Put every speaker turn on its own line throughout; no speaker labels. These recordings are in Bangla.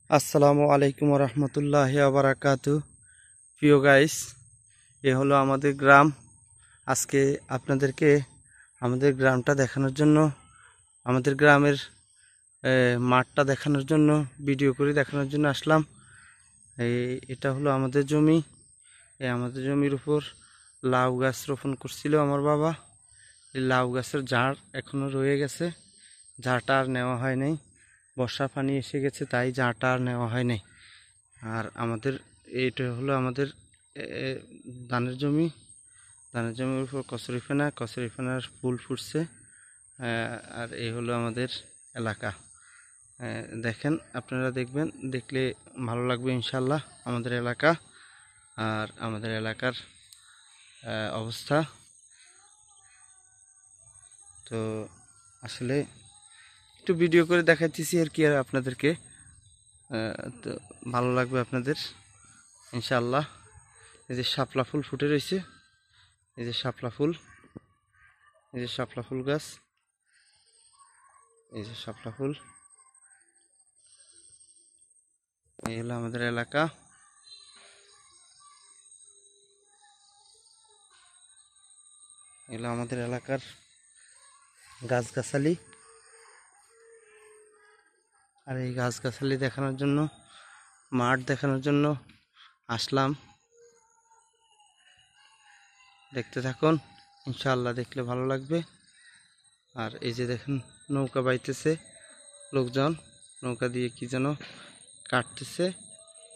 আসসালামু আলাইকুম রহমতুল্লাহ বারাকাতু। প্রিয় গাইস, এ হলো আমাদের গ্রাম। আজকে আপনাদেরকে আমাদের গ্রামটা দেখানোর জন্য, আমাদের গ্রামের মাঠটা দেখানোর জন্য, ভিডিও করে দেখানোর জন্য আসলাম। এটা হলো আমাদের জমি। আমাদের জমির উপর লাউ গাছ রোপণ করছিল আমার বাবা। এই লাউ গাছের ঝাড় এখনো রয়ে গেছে, ঝাড়টা আর নেওয়া হয় নাই। বর্ষা পানি এসে গেছে, তাই ঝাড়টা আর নেওয়া হয় নাই। আর আমাদের এইটা হলো আমাদের ধানের জমি। ধানের জমির উপর কচুরিপানার ফুল ফুটছে। আর এই হলো আমাদের এলাকা। দেখেন, আপনারা দেখবেন, দেখলে ভালো লাগবে ইনশাল্লাহ আমাদের এলাকা আর আমাদের এলাকার অবস্থা। তো আসলে একটু ভিডিও করে দেখাইতেছি আর কি, আর আপনাদেরকে তো ভালো লাগবে আপনাদের ইনশাআল্লাহ। এই যে শাপলা ফুল ফুটে রয়েছে, এই যে শাপলা ফুল, এই যে শাপলা ফুল গাছ, এই যে শাপলা ফুল। এই হলো আমাদের এলাকা। এগুলো আমাদের এলাকার গাছগাছালি। আর এই গাছগাছালি দেখানোর জন্য, মাঠ দেখানোর জন্য আসলাম। দেখতে থাকুন, ইনশাআল্লাহ দেখলে ভালো লাগবে। আর এই যে দেখেন, নৌকা বাইতেছে, লোকজন নৌকা দিয়ে কি যেন কাটতেছে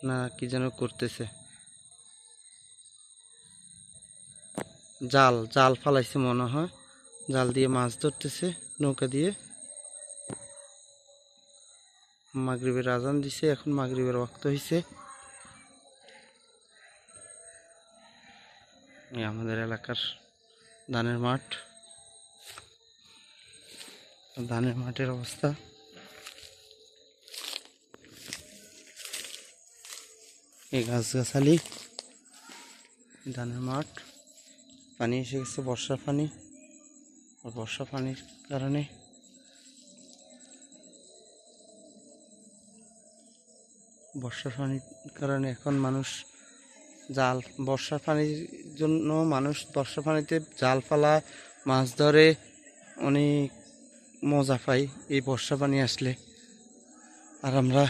না কি যেন করতেছে। জাল জাল ফালাইছে মনে হয়, জাল দিয়ে মাছ ধরতেছে নৌকা দিয়ে। মাগরিবের আজান দিছে, এখন মাগরিবের ওয়াক্ত হয়েছে। আমাদের এলাকার ধানের মাঠ, ধানের মাঠের অবস্থা। এই গাছগাছালি, ধানের মাঠ। পানি এসে গেছে, বর্ষার পানি। আর বর্ষা পানির কারণে এখন মানুষ জাল, বর্ষার পানির জন্য মানুষ বর্ষার পানিতে জাল ফালায়, মাছ ধরে, অনেক মজা পাই এই বর্ষা পানি আসলে। আর আমরা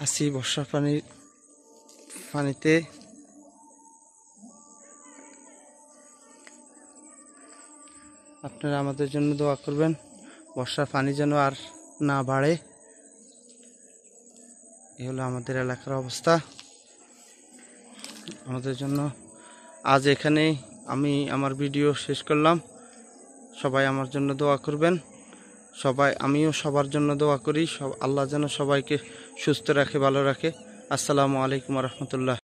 আছি বর্ষার পানিতে। আপনারা আমাদের জন্য দোয়া করবেন, বর্ষার পানি যেন আর না বাড়ে। এই হলো আমাদের এলাকার অবস্থা। আমাদের জন্য আজ এখানেই আমি আমার ভিডিও শেষ করলাম। সবাই আমার জন্য দোয়া করবেন। আমিও সবার জন্য দোয়া করি, আল্লাহ যেন সবাইকে সুস্থ রাখে, ভালো রাখে। আসসালামু আলাইকুম রহমতুল্লাহ।